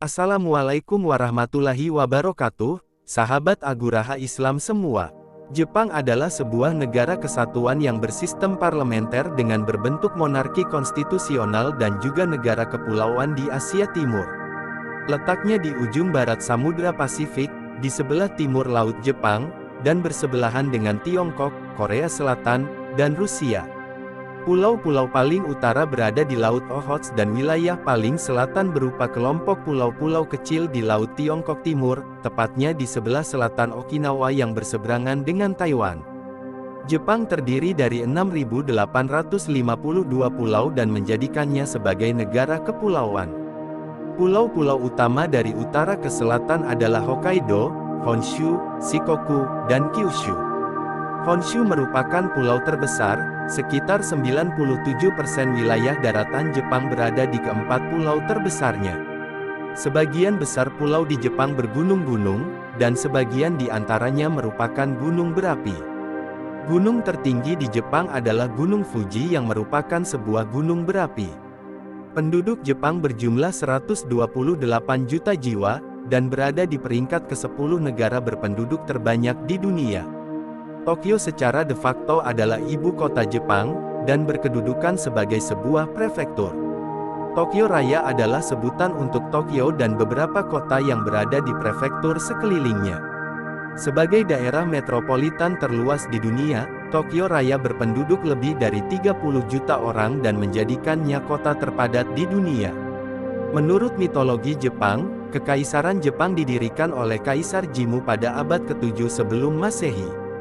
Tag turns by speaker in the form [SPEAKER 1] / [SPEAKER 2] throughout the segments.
[SPEAKER 1] Assalamualaikum warahmatullahi wabarakatuh, sahabat Aguraha Islam semua. Jepang adalah sebuah negara kesatuan yang bersistem parlementer dengan berbentuk monarki konstitusional dan juga negara kepulauan di Asia Timur. Letaknya di ujung barat Samudra Pasifik, di sebelah timur Laut Jepang, dan bersebelahan dengan Tiongkok, Korea Selatan, dan Rusia. Pulau-pulau paling utara berada di Laut Okhotsk dan wilayah paling selatan berupa kelompok pulau-pulau kecil di Laut Tiongkok Timur, tepatnya di sebelah selatan Okinawa yang berseberangan dengan Taiwan. Jepang terdiri dari 6.852 pulau dan menjadikannya sebagai negara kepulauan. Pulau-pulau utama dari utara ke selatan adalah Hokkaido, Honshu, Shikoku, dan Kyushu. Honshu merupakan pulau terbesar, sekitar 97% wilayah daratan Jepang berada di keempat pulau terbesarnya. Sebagian besar pulau di Jepang bergunung-gunung, dan sebagian di antaranya merupakan gunung berapi. Gunung tertinggi di Jepang adalah Gunung Fuji yang merupakan sebuah gunung berapi. Penduduk Jepang berjumlah 128 juta jiwa, dan berada di peringkat ke-10 negara berpenduduk terbanyak di dunia. Tokyo secara de facto adalah ibu kota Jepang, dan berkedudukan sebagai sebuah prefektur. Tokyo Raya adalah sebutan untuk Tokyo dan beberapa kota yang berada di prefektur sekelilingnya. Sebagai daerah metropolitan terluas di dunia, Tokyo Raya berpenduduk lebih dari 30 juta orang dan menjadikannya kota terpadat di dunia. Menurut mitologi Jepang, Kekaisaran Jepang didirikan oleh Kaisar Jimmu pada abad ke-7 sebelum Masehi.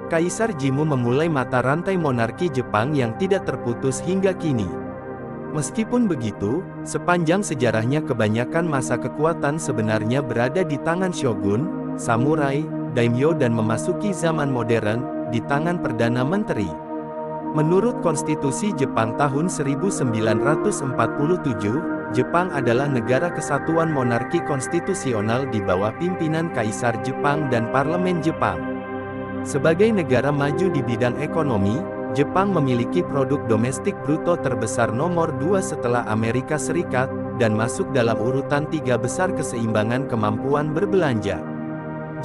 [SPEAKER 1] Kaisar Jimmu memulai mata rantai monarki Jepang yang tidak terputus hingga kini. Meskipun begitu, sepanjang sejarahnya kebanyakan masa kekuatan sebenarnya berada di tangan shogun, samurai, daimyo dan memasuki zaman modern, di tangan Perdana Menteri. Menurut Konstitusi Jepang tahun 1947, Jepang adalah negara kesatuan monarki konstitusional di bawah pimpinan Kaisar Jepang dan Parlemen Jepang. Sebagai negara maju di bidang ekonomi, Jepang memiliki produk domestik bruto terbesar nomor 2 setelah Amerika Serikat, dan masuk dalam urutan 3 besar keseimbangan kemampuan berbelanja.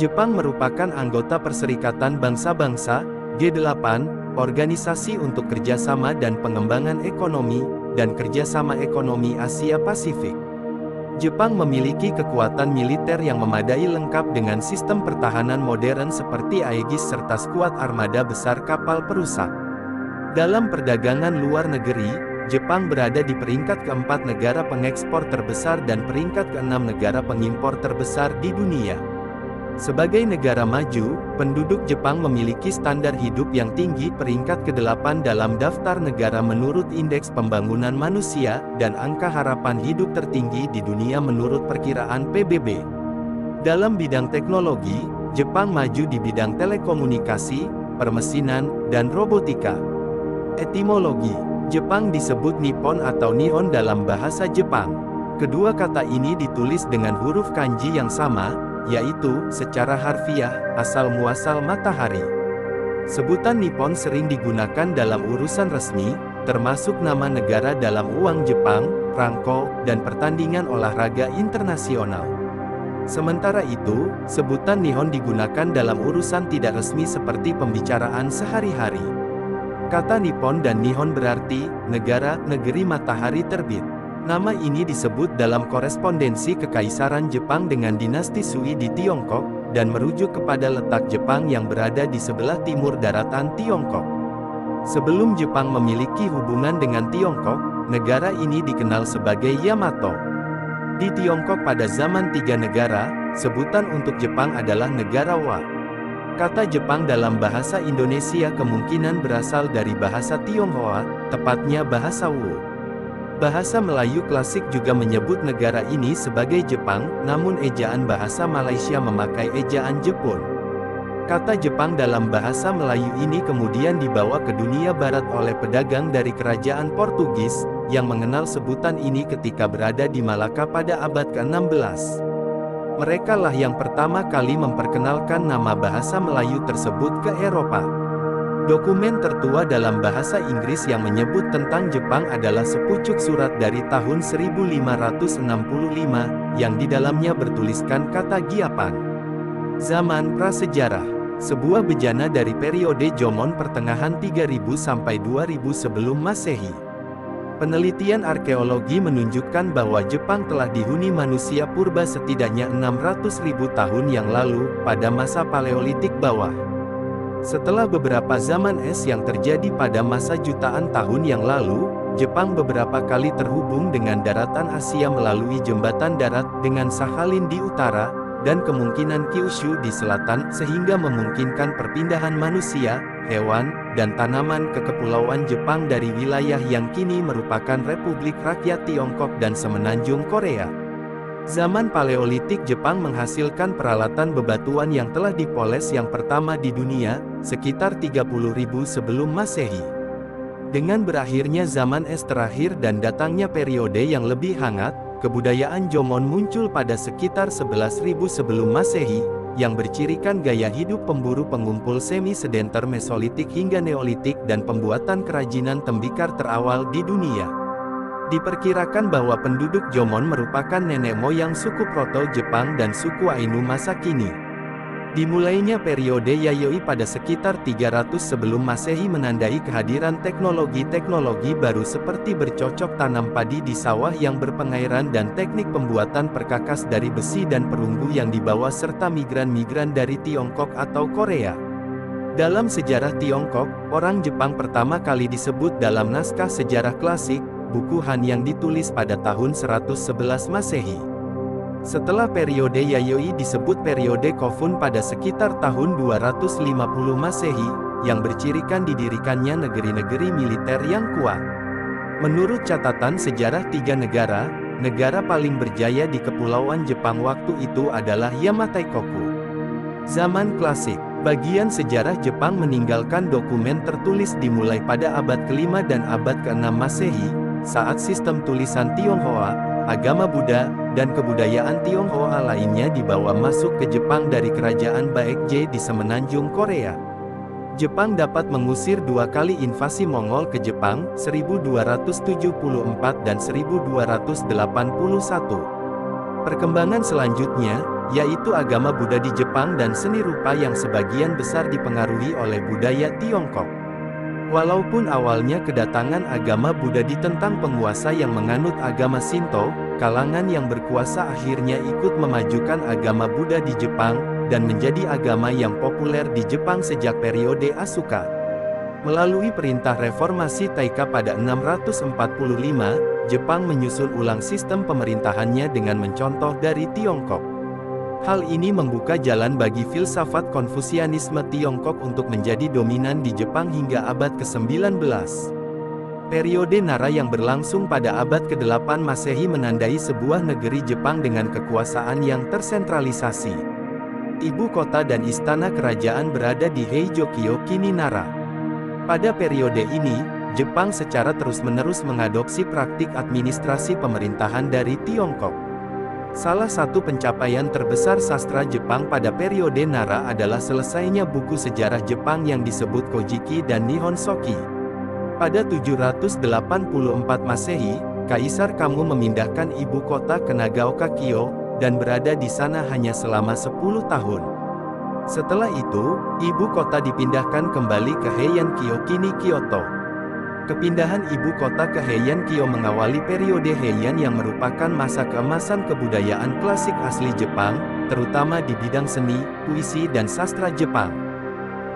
[SPEAKER 1] Jepang merupakan anggota Perserikatan Bangsa-Bangsa, G8, Organisasi untuk Kerjasama dan Pengembangan Ekonomi, dan Kerjasama Ekonomi Asia Pasifik. Jepang memiliki kekuatan militer yang memadai lengkap dengan sistem pertahanan modern seperti Aegis serta skuad armada besar kapal perusak. Dalam perdagangan luar negeri, Jepang berada di peringkat keempat negara pengekspor terbesar dan peringkat keenam negara pengimpor terbesar di dunia. Sebagai negara maju, penduduk Jepang memiliki standar hidup yang tinggi peringkat ke-8 dalam daftar negara menurut Indeks Pembangunan Manusia, dan angka harapan hidup tertinggi di dunia menurut perkiraan PBB. Dalam bidang teknologi, Jepang maju di bidang telekomunikasi, permesinan, dan robotika. Etimologi, Jepang disebut Nippon atau Nihon dalam bahasa Jepang. Kedua kata ini ditulis dengan huruf kanji yang sama, yaitu, secara harfiah, asal-muasal matahari. Sebutan Nippon sering digunakan dalam urusan resmi, termasuk nama negara dalam uang Jepang, rangko, dan pertandingan olahraga internasional. Sementara itu, sebutan Nihon digunakan dalam urusan tidak resmi seperti pembicaraan sehari-hari. Kata Nippon dan Nihon berarti, negara, negeri matahari terbit. Nama ini disebut dalam korespondensi Kekaisaran Jepang dengan dinasti Sui di Tiongkok, dan merujuk kepada letak Jepang yang berada di sebelah timur daratan Tiongkok. Sebelum Jepang memiliki hubungan dengan Tiongkok, negara ini dikenal sebagai Yamato. Di Tiongkok pada zaman Tiga Negara, sebutan untuk Jepang adalah Negara Wa. Kata Jepang dalam bahasa Indonesia kemungkinan berasal dari bahasa Tionghoa, tepatnya bahasa Wu. Bahasa Melayu klasik juga menyebut negara ini sebagai Jepang, namun ejaan bahasa Malaysia memakai ejaan Jepun. Kata Jepang dalam bahasa Melayu ini kemudian dibawa ke dunia barat oleh pedagang dari kerajaan Portugis, yang mengenal sebutan ini ketika berada di Malaka pada abad ke-16. Mereka lah yang pertama kali memperkenalkan nama bahasa Melayu tersebut ke Eropa. Dokumen tertua dalam bahasa Inggris yang menyebut tentang Jepang adalah sepucuk surat dari tahun 1565, yang di dalamnya bertuliskan kata Gyapan. Zaman prasejarah, sebuah bejana dari periode Jomon pertengahan 3000 sampai 2000 sebelum Masehi. Penelitian arkeologi menunjukkan bahwa Jepang telah dihuni manusia purba setidaknya 600.000 tahun yang lalu, pada masa Paleolitik bawah. Setelah beberapa zaman es yang terjadi pada masa jutaan tahun yang lalu, Jepang beberapa kali terhubung dengan daratan Asia melalui jembatan darat dengan Sakhalin di utara, dan kemungkinan Kyushu di selatan, sehingga memungkinkan perpindahan manusia, hewan, dan tanaman ke kepulauan Jepang dari wilayah yang kini merupakan Republik Rakyat Tiongkok dan Semenanjung Korea. Zaman Paleolitik Jepang menghasilkan peralatan bebatuan yang telah dipoles yang pertama di dunia, sekitar 30.000 sebelum Masehi. Dengan berakhirnya zaman es terakhir dan datangnya periode yang lebih hangat, kebudayaan Jomon muncul pada sekitar 11.000 sebelum Masehi, yang bercirikan gaya hidup pemburu pengumpul semi-sedenter Mesolitik hingga Neolitik dan pembuatan kerajinan tembikar terawal di dunia. Diperkirakan bahwa penduduk Jomon merupakan nenek moyang suku Proto Jepang dan suku Ainu masa kini. Dimulainya periode Yayoi pada sekitar 300 sebelum Masehi menandai kehadiran teknologi-teknologi baru seperti bercocok tanam padi di sawah yang berpengairan dan teknik pembuatan perkakas dari besi dan perunggu yang dibawa serta migran-migran dari Tiongkok atau Korea. Dalam sejarah Tiongkok, orang Jepang pertama kali disebut dalam naskah sejarah klasik, buku Han yang ditulis pada tahun 111 Masehi. Setelah periode Yayoi disebut periode Kofun pada sekitar tahun 250 Masehi, yang bercirikan didirikannya negeri-negeri militer yang kuat. Menurut catatan sejarah 3 negara, negara paling berjaya di kepulauan Jepang waktu itu adalah Yamateikoku. Zaman klasik, bagian sejarah Jepang meninggalkan dokumen tertulis dimulai pada abad ke-5 dan abad ke-6 Masehi, saat sistem tulisan Tionghoa, agama Buddha, dan kebudayaan Tionghoa lainnya dibawa masuk ke Jepang dari kerajaan Baekje di Semenanjung Korea. Jepang dapat mengusir 2 kali invasi Mongol ke Jepang, 1274 dan 1281. Perkembangan selanjutnya, yaitu agama Buddha di Jepang dan seni rupa yang sebagian besar dipengaruhi oleh budaya Tiongkok. Walaupun awalnya kedatangan agama Buddha ditentang penguasa yang menganut agama Shinto, kalangan yang berkuasa akhirnya ikut memajukan agama Buddha di Jepang, dan menjadi agama yang populer di Jepang sejak periode Asuka. Melalui perintah reformasi Taika pada 645, Jepang menyusun ulang sistem pemerintahannya dengan mencontoh dari Tiongkok. Hal ini membuka jalan bagi filsafat Konfusianisme Tiongkok untuk menjadi dominan di Jepang hingga abad ke-19. Periode Nara yang berlangsung pada abad ke-8 Masehi menandai sebuah negeri Jepang dengan kekuasaan yang tersentralisasi. Ibu kota dan istana kerajaan berada di Heijokyo kini Nara. Pada periode ini, Jepang secara terus-menerus mengadopsi praktik administrasi pemerintahan dari Tiongkok. Salah satu pencapaian terbesar sastra Jepang pada periode Nara adalah selesainya buku sejarah Jepang yang disebut Kojiki dan Nihon Shoki. Pada 784 Masehi, Kaisar Kamu memindahkan ibu kota ke Nagaoka-kyo, dan berada di sana hanya selama 10 tahun. Setelah itu, ibu kota dipindahkan kembali ke Heian-kyo kini Kyoto. Kepindahan ibu kota ke Heian-kyo mengawali periode Heian yang merupakan masa keemasan kebudayaan klasik asli Jepang, terutama di bidang seni, puisi dan sastra Jepang.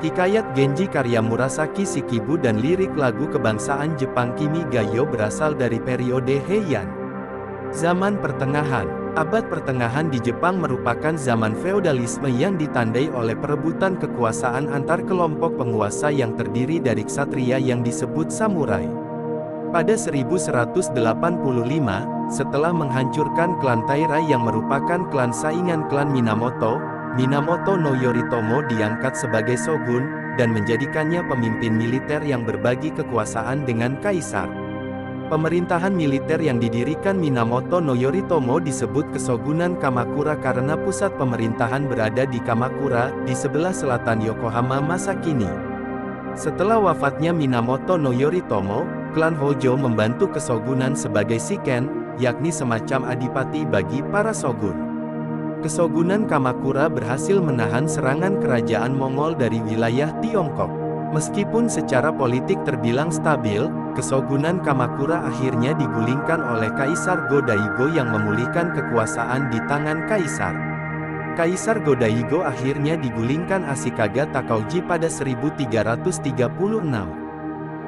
[SPEAKER 1] Hikayat Genji karya Murasaki Shikibu dan lirik lagu kebangsaan Jepang Kimi ga Yo berasal dari periode Heian. Zaman Pertengahan. Abad Pertengahan di Jepang merupakan zaman feodalisme yang ditandai oleh perebutan kekuasaan antar kelompok penguasa yang terdiri dari ksatria yang disebut samurai. Pada 1185, setelah menghancurkan klan Taira yang merupakan klan saingan klan Minamoto, Minamoto no Yoritomo diangkat sebagai shogun, dan menjadikannya pemimpin militer yang berbagi kekuasaan dengan kaisar. Pemerintahan militer yang didirikan Minamoto no Yoritomo disebut Kesogunan Kamakura karena pusat pemerintahan berada di Kamakura, di sebelah selatan Yokohama masa kini. Setelah wafatnya Minamoto no Yoritomo, klan Hojo membantu kesogunan sebagai shiken, yakni semacam adipati bagi para shogun. Kesogunan Kamakura berhasil menahan serangan kerajaan Mongol dari wilayah Tiongkok. Meskipun secara politik terbilang stabil, kesogunan Kamakura akhirnya digulingkan oleh Kaisar Go-Daigo yang memulihkan kekuasaan di tangan kaisar. Kaisar Go-Daigo akhirnya digulingkan Ashikaga Takauji pada 1336.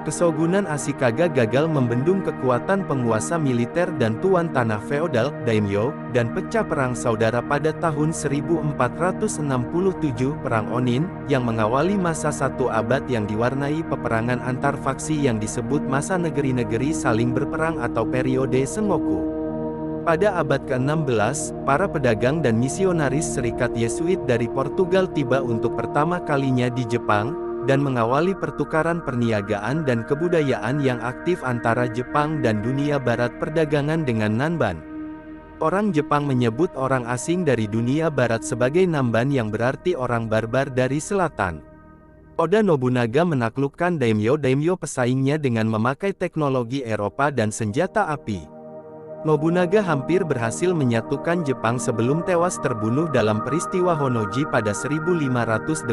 [SPEAKER 1] Kesogunan Ashikaga gagal membendung kekuatan penguasa militer dan tuan tanah feodal, daimyo, dan pecah perang saudara pada tahun 1467 Perang Onin, yang mengawali masa satu abad yang diwarnai peperangan antar faksi yang disebut masa negeri-negeri saling berperang atau periode Sengoku. Pada abad ke-16, para pedagang dan misionaris Serikat Yesuit dari Portugal tiba untuk pertama kalinya di Jepang, dan mengawali pertukaran perniagaan dan kebudayaan yang aktif antara Jepang dan dunia barat perdagangan dengan Nanban. Orang Jepang menyebut orang asing dari dunia barat sebagai Namban yang berarti orang barbar dari selatan. Oda Nobunaga menaklukkan daimyo-daimyo pesaingnya dengan memakai teknologi Eropa dan senjata api. Nobunaga hampir berhasil menyatukan Jepang sebelum tewas terbunuh dalam peristiwa Honnoji pada 1582.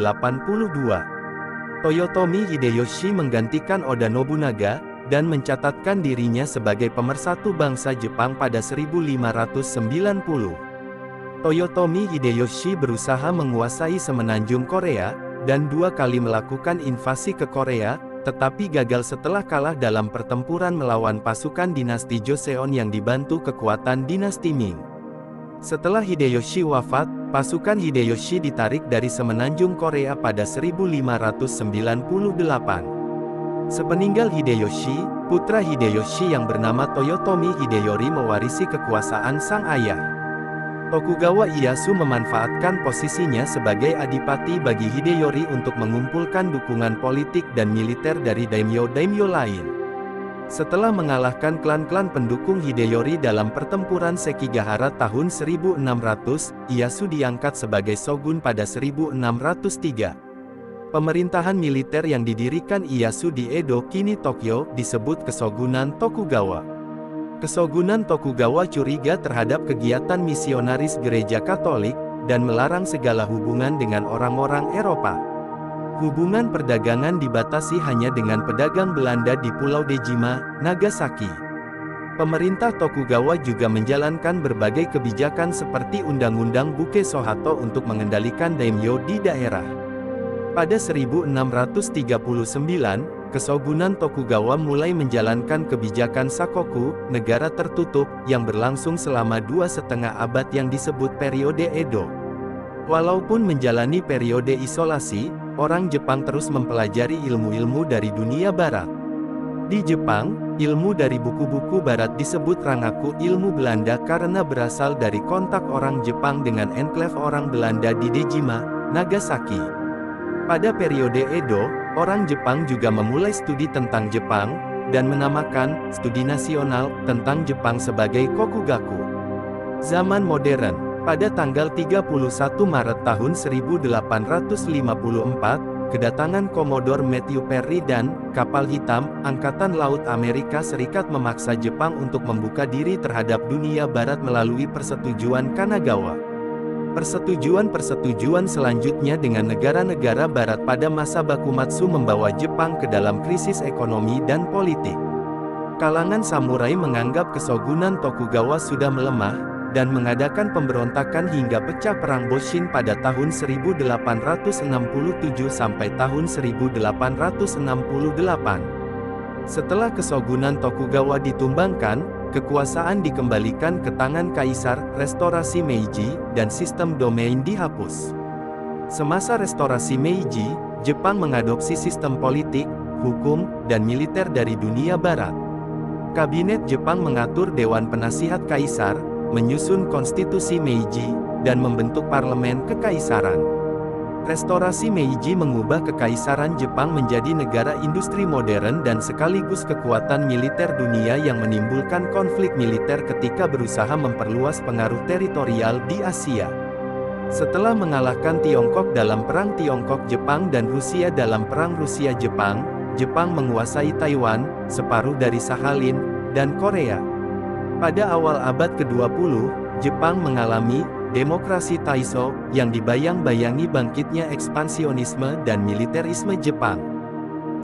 [SPEAKER 1] Toyotomi Hideyoshi menggantikan Oda Nobunaga, dan mencatatkan dirinya sebagai pemersatu bangsa Jepang pada 1590. Toyotomi Hideyoshi berusaha menguasai semenanjung Korea, dan 2 kali melakukan invasi ke Korea, tetapi gagal setelah kalah dalam pertempuran melawan pasukan dinasti Joseon yang dibantu kekuatan dinasti Ming. Setelah Hideyoshi wafat, pasukan Hideyoshi ditarik dari semenanjung Korea pada 1598. Sepeninggal Hideyoshi, putra Hideyoshi yang bernama Toyotomi Hideyori mewarisi kekuasaan sang ayah. Tokugawa Ieyasu memanfaatkan posisinya sebagai adipati bagi Hideyori untuk mengumpulkan dukungan politik dan militer dari daimyo-daimyo lain. Setelah mengalahkan klan-klan pendukung Hideyori dalam pertempuran Sekigahara tahun 1600, Ieyasu diangkat sebagai shogun pada 1603. Pemerintahan militer yang didirikan Ieyasu di Edo kini Tokyo disebut Kesogunan Tokugawa. Kesogunan Tokugawa curiga terhadap kegiatan misionaris gereja Katolik, dan melarang segala hubungan dengan orang-orang Eropa. Hubungan perdagangan dibatasi hanya dengan pedagang Belanda di Pulau Dejima, Nagasaki. Pemerintah Tokugawa juga menjalankan berbagai kebijakan seperti Undang-Undang Buke Sohato untuk mengendalikan daimyo di daerah. Pada 1639, Kesogunan Tokugawa mulai menjalankan kebijakan Sakoku, negara tertutup, yang berlangsung selama 2,5 abad yang disebut periode Edo. Walaupun menjalani periode isolasi, orang Jepang terus mempelajari ilmu-ilmu dari dunia barat. Di Jepang, ilmu dari buku-buku barat disebut Rangaku ilmu Belanda karena berasal dari kontak orang Jepang dengan enklave orang Belanda di Dejima, Nagasaki. Pada periode Edo, orang Jepang juga memulai studi tentang Jepang, dan menamakan studi nasional tentang Jepang sebagai Kokugaku. Zaman modern. Pada tanggal 31 Maret tahun 1854, kedatangan Komodor Matthew Perry dan kapal hitam Angkatan Laut Amerika Serikat memaksa Jepang untuk membuka diri terhadap dunia barat melalui persetujuan Kanagawa. Persetujuan selanjutnya dengan negara-negara barat pada masa Bakumatsu membawa Jepang ke dalam krisis ekonomi dan politik. Kalangan samurai menganggap Kesogunan Tokugawa sudah melemah, dan mengadakan pemberontakan hingga pecah Perang Boshin pada tahun 1867 sampai tahun 1868. Setelah Kesogunan Tokugawa ditumbangkan, kekuasaan dikembalikan ke tangan kaisar, restorasi Meiji, dan sistem domain dihapus. Semasa restorasi Meiji, Jepang mengadopsi sistem politik, hukum, dan militer dari dunia barat. Kabinet Jepang mengatur Dewan Penasihat Kaisar, menyusun konstitusi Meiji, dan membentuk parlemen kekaisaran. Restorasi Meiji mengubah kekaisaran Jepang menjadi negara industri modern dan sekaligus kekuatan militer dunia yang menimbulkan konflik militer ketika berusaha memperluas pengaruh teritorial di Asia. Setelah mengalahkan Tiongkok dalam Perang Tiongkok-Jepang dan Rusia dalam Perang Rusia-Jepang, Jepang menguasai Taiwan, separuh dari Sakhalin, dan Korea. Pada awal abad ke-20, Jepang mengalami demokrasi Taisho, yang dibayang-bayangi bangkitnya ekspansionisme dan militerisme Jepang.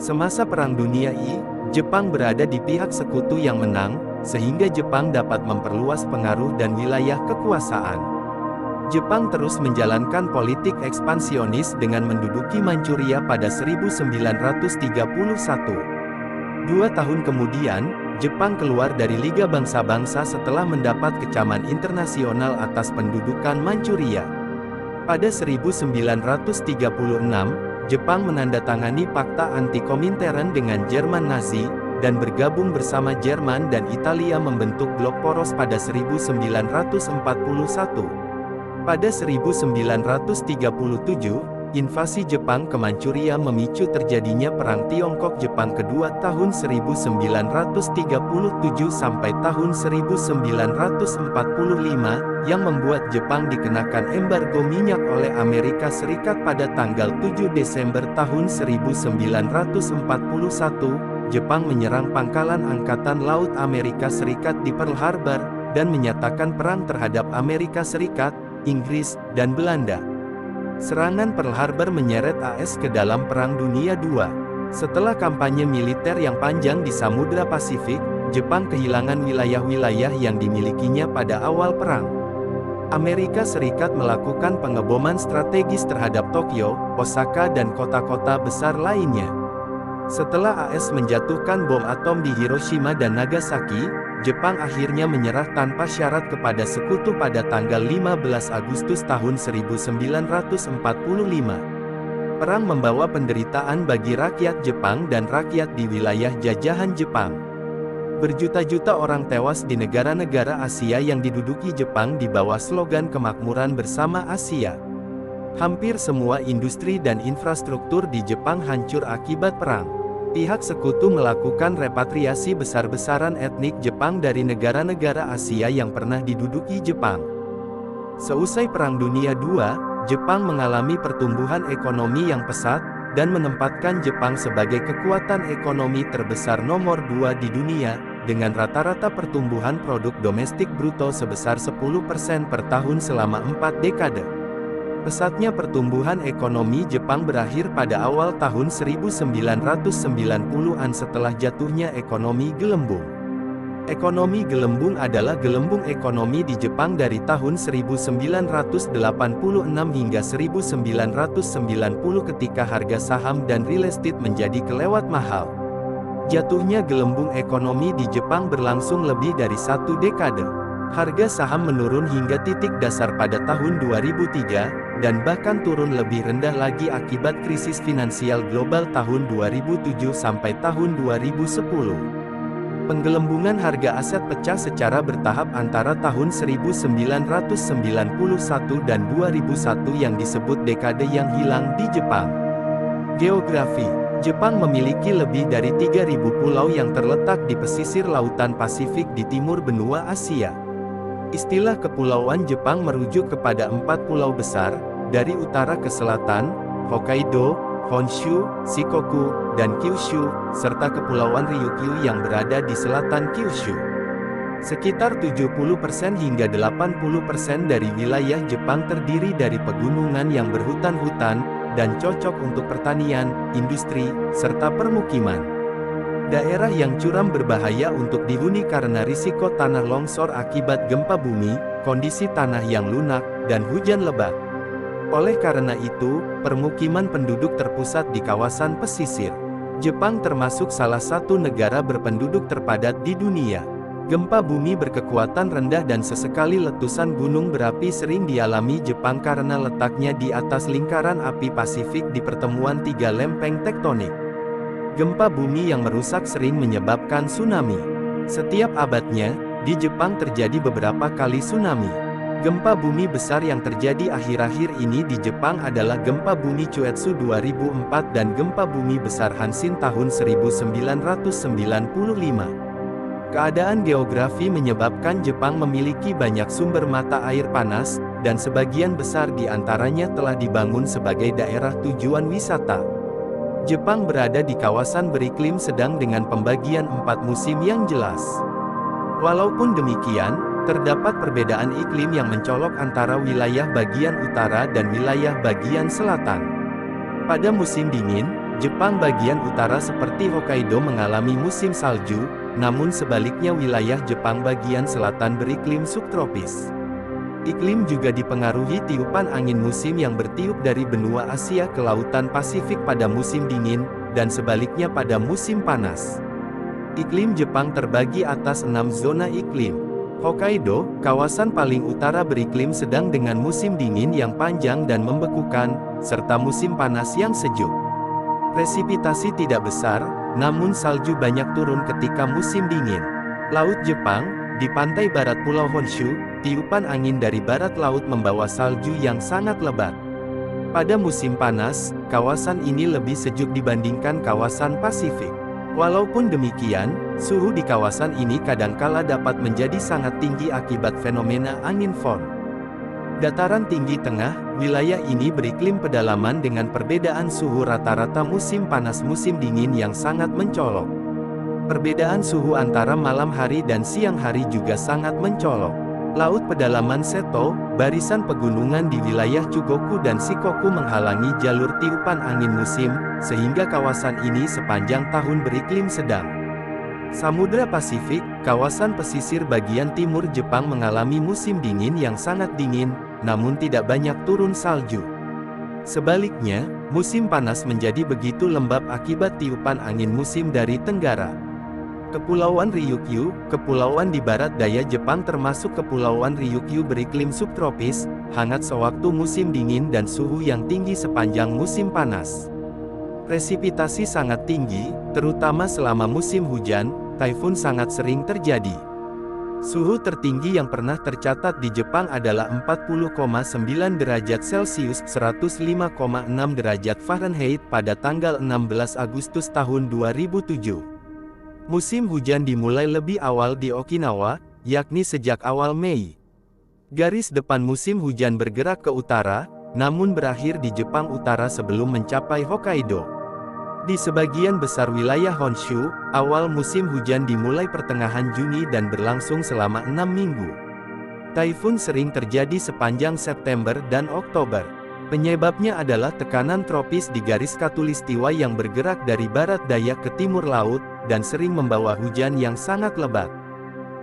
[SPEAKER 1] Semasa Perang Dunia I, Jepang berada di pihak sekutu yang menang, sehingga Jepang dapat memperluas pengaruh dan wilayah kekuasaan. Jepang terus menjalankan politik ekspansionis dengan menduduki Manchuria pada 1931. 2 tahun kemudian, Jepang keluar dari Liga Bangsa-Bangsa setelah mendapat kecaman internasional atas pendudukan Manchuria. Pada 1936, Jepang menandatangani Fakta Anti-Komintern dengan Jerman Nazi, dan bergabung bersama Jerman dan Italia membentuk blok poros pada 1941. Pada 1937, invasi Jepang ke Manchuria memicu terjadinya Perang Tiongkok-Jepang kedua tahun 1937 sampai tahun 1945, yang membuat Jepang dikenakan embargo minyak oleh Amerika Serikat pada tanggal 7 Desember tahun 1941. Jepang menyerang pangkalan Angkatan Laut Amerika Serikat di Pearl Harbor, dan menyatakan perang terhadap Amerika Serikat, Inggris, dan Belanda. Serangan Pearl Harbor menyeret AS ke dalam Perang Dunia II. Setelah kampanye militer yang panjang di Samudra Pasifik, Jepang kehilangan wilayah-wilayah yang dimilikinya pada awal perang. Amerika Serikat melakukan pengeboman strategis terhadap Tokyo, Osaka dan kota-kota besar lainnya. Setelah AS menjatuhkan bom atom di Hiroshima dan Nagasaki, Jepang akhirnya menyerah tanpa syarat kepada sekutu pada tanggal 15 Agustus tahun 1945. Perang membawa penderitaan bagi rakyat Jepang dan rakyat di wilayah jajahan Jepang. Berjuta-juta orang tewas di negara-negara Asia yang diduduki Jepang di bawah slogan kemakmuran bersama Asia. Hampir semua industri dan infrastruktur di Jepang hancur akibat perang. Pihak sekutu melakukan repatriasi besar-besaran etnik Jepang dari negara-negara Asia yang pernah diduduki Jepang. Seusai Perang Dunia II, Jepang mengalami pertumbuhan ekonomi yang pesat, dan menempatkan Jepang sebagai kekuatan ekonomi terbesar nomor 2 di dunia, dengan rata-rata pertumbuhan produk domestik bruto sebesar 10% per tahun selama 4 dekade. Pesatnya pertumbuhan ekonomi Jepang berakhir pada awal tahun 1990-an setelah jatuhnya ekonomi gelembung. Ekonomi gelembung adalah gelembung ekonomi di Jepang dari tahun 1986 hingga 1990 ketika harga saham dan real estate menjadi kelewat mahal. Jatuhnya gelembung ekonomi di Jepang berlangsung lebih dari 1 dekade. Harga saham menurun hingga titik dasar pada tahun 2003, dan bahkan turun lebih rendah lagi akibat krisis finansial global tahun 2007 sampai tahun 2010. Penggelembungan harga aset pecah secara bertahap antara tahun 1991 dan 2001 yang disebut dekade yang hilang di Jepang. Geografi. Jepang memiliki lebih dari 3.000 pulau yang terletak di pesisir lautan Pasifik di timur benua Asia. Istilah kepulauan Jepang merujuk kepada 4 pulau besar, dari utara ke selatan, Hokkaido, Honshu, Shikoku, dan Kyushu, serta Kepulauan Ryukyu yang berada di selatan Kyushu. Sekitar 70% hingga 80% dari wilayah Jepang terdiri dari pegunungan yang berhutan-hutan, dan cocok untuk pertanian, industri, serta permukiman. Daerah yang curam berbahaya untuk dihuni karena risiko tanah longsor akibat gempa bumi, kondisi tanah yang lunak, dan hujan lebat. Oleh karena itu, permukiman penduduk terpusat di kawasan pesisir. Jepang termasuk salah satu negara berpenduduk terpadat di dunia. Gempa bumi berkekuatan rendah dan sesekali letusan gunung berapi sering dialami Jepang karena letaknya di atas lingkaran api Pasifik di pertemuan 3 lempeng tektonik. Gempa bumi yang merusak sering menyebabkan tsunami. Setiap abadnya, di Jepang terjadi beberapa kali tsunami. Gempa bumi besar yang terjadi akhir-akhir ini di Jepang adalah gempa bumi Chuetsu 2004 dan gempa bumi besar Hanshin tahun 1995. Keadaan geografi menyebabkan Jepang memiliki banyak sumber mata air panas, dan sebagian besar di antaranya telah dibangun sebagai daerah tujuan wisata. Jepang berada di kawasan beriklim sedang dengan pembagian 4 musim yang jelas. Walaupun demikian, terdapat perbedaan iklim yang mencolok antara wilayah bagian utara dan wilayah bagian selatan. Pada musim dingin, Jepang bagian utara seperti Hokkaido mengalami musim salju, namun sebaliknya wilayah Jepang bagian selatan beriklim subtropis. Iklim juga dipengaruhi tiupan angin musim yang bertiup dari benua Asia ke lautan Pasifik pada musim dingin, dan sebaliknya pada musim panas. Iklim Jepang terbagi atas 6 zona iklim. Hokkaido, kawasan paling utara beriklim sedang dengan musim dingin yang panjang dan membekukan, serta musim panas yang sejuk. Presipitasi tidak besar, namun salju banyak turun ketika musim dingin. Laut Jepang, di pantai barat Pulau Honshu, tiupan angin dari barat laut membawa salju yang sangat lebat. Pada musim panas, kawasan ini lebih sejuk dibandingkan kawasan Pasifik. Walaupun demikian, suhu di kawasan ini kadangkala dapat menjadi sangat tinggi akibat fenomena angin fon. Dataran tinggi tengah, wilayah ini beriklim pedalaman dengan perbedaan suhu rata-rata musim panas musim dingin yang sangat mencolok. Perbedaan suhu antara malam hari dan siang hari juga sangat mencolok. Laut pedalaman Seto, barisan pegunungan di wilayah Chugoku dan Shikoku menghalangi jalur tiupan angin musim, sehingga kawasan ini sepanjang tahun beriklim sedang. Samudra Pasifik, kawasan pesisir bagian timur Jepang mengalami musim dingin yang sangat dingin, namun tidak banyak turun salju. Sebaliknya, musim panas menjadi begitu lembab akibat tiupan angin musim dari tenggara. Kepulauan Ryukyu, kepulauan di barat daya Jepang termasuk Kepulauan Ryukyu beriklim subtropis, hangat sewaktu musim dingin dan suhu yang tinggi sepanjang musim panas. Presipitasi sangat tinggi, terutama selama musim hujan, taifun sangat sering terjadi. Suhu tertinggi yang pernah tercatat di Jepang adalah 40,9 derajat Celcius (105,6 derajat Fahrenheit) pada tanggal 16 Agustus tahun 2007. Musim hujan dimulai lebih awal di Okinawa, yakni sejak awal Mei. Garis depan musim hujan bergerak ke utara, namun berakhir di Jepang Utara sebelum mencapai Hokkaido. Di sebagian besar wilayah Honshu, awal musim hujan dimulai pertengahan Juni dan berlangsung selama 6 minggu. Taifun sering terjadi sepanjang September dan Oktober. Penyebabnya adalah tekanan tropis di garis khatulistiwa yang bergerak dari barat daya ke timur laut, dan sering membawa hujan yang sangat lebat.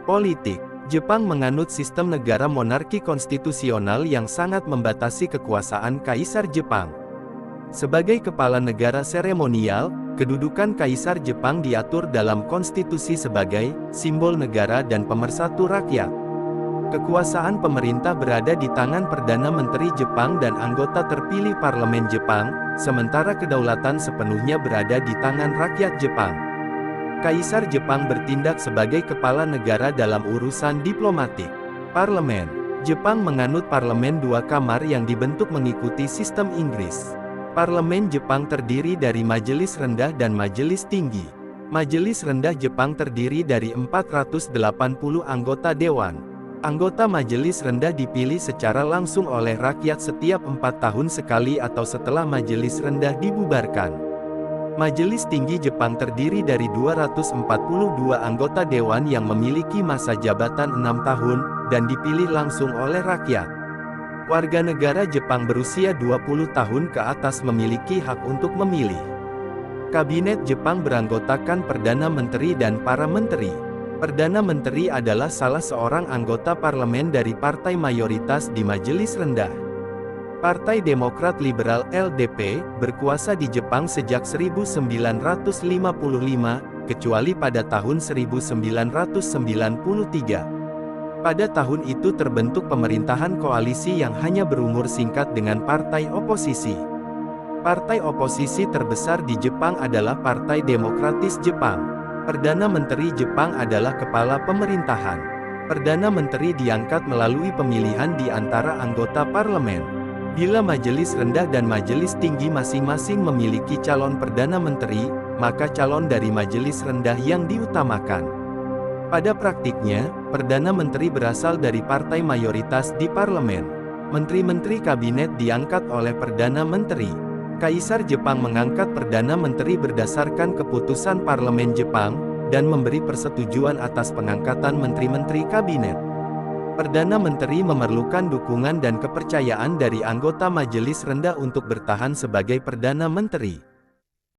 [SPEAKER 1] Politik, Jepang menganut sistem negara monarki konstitusional yang sangat membatasi kekuasaan Kaisar Jepang. Sebagai kepala negara seremonial, kedudukan Kaisar Jepang diatur dalam konstitusi sebagai simbol negara dan pemersatu rakyat. Kekuasaan pemerintah berada di tangan Perdana Menteri Jepang dan anggota terpilih Parlemen Jepang, sementara kedaulatan sepenuhnya berada di tangan rakyat Jepang. Kaisar Jepang bertindak sebagai kepala negara dalam urusan diplomatik. Parlemen Jepang menganut parlemen 2 kamar yang dibentuk mengikuti sistem Inggris. Parlemen Jepang terdiri dari Majelis Rendah dan Majelis Tinggi. Majelis Rendah Jepang terdiri dari 480 anggota dewan. Anggota Majelis Rendah dipilih secara langsung oleh rakyat setiap 4 tahun sekali atau setelah Majelis Rendah dibubarkan. Majelis Tinggi Jepang terdiri dari 242 anggota dewan yang memiliki masa jabatan 6 tahun, dan dipilih langsung oleh rakyat. Warga negara Jepang berusia 20 tahun ke atas memiliki hak untuk memilih. Kabinet Jepang beranggotakan Perdana Menteri dan para menteri. Perdana Menteri adalah salah seorang anggota parlemen dari partai mayoritas di Majelis Rendah. Partai Demokrat Liberal (LDP) berkuasa di Jepang sejak 1955, kecuali pada tahun 1993. Pada tahun itu terbentuk pemerintahan koalisi yang hanya berumur singkat dengan partai oposisi. Partai oposisi terbesar di Jepang adalah Partai Demokratis Jepang. Perdana Menteri Jepang adalah kepala pemerintahan. Perdana Menteri diangkat melalui pemilihan di antara anggota parlemen. Bila Majelis Rendah dan Majelis Tinggi masing-masing memiliki calon Perdana Menteri, maka calon dari Majelis Rendah yang diutamakan. Pada praktiknya, Perdana Menteri berasal dari partai mayoritas di parlemen. Menteri-menteri kabinet diangkat oleh Perdana Menteri. Kaisar Jepang mengangkat Perdana Menteri berdasarkan keputusan Parlemen Jepang, dan memberi persetujuan atas pengangkatan menteri-menteri kabinet. Perdana Menteri memerlukan dukungan dan kepercayaan dari anggota Majelis Rendah untuk bertahan sebagai Perdana Menteri.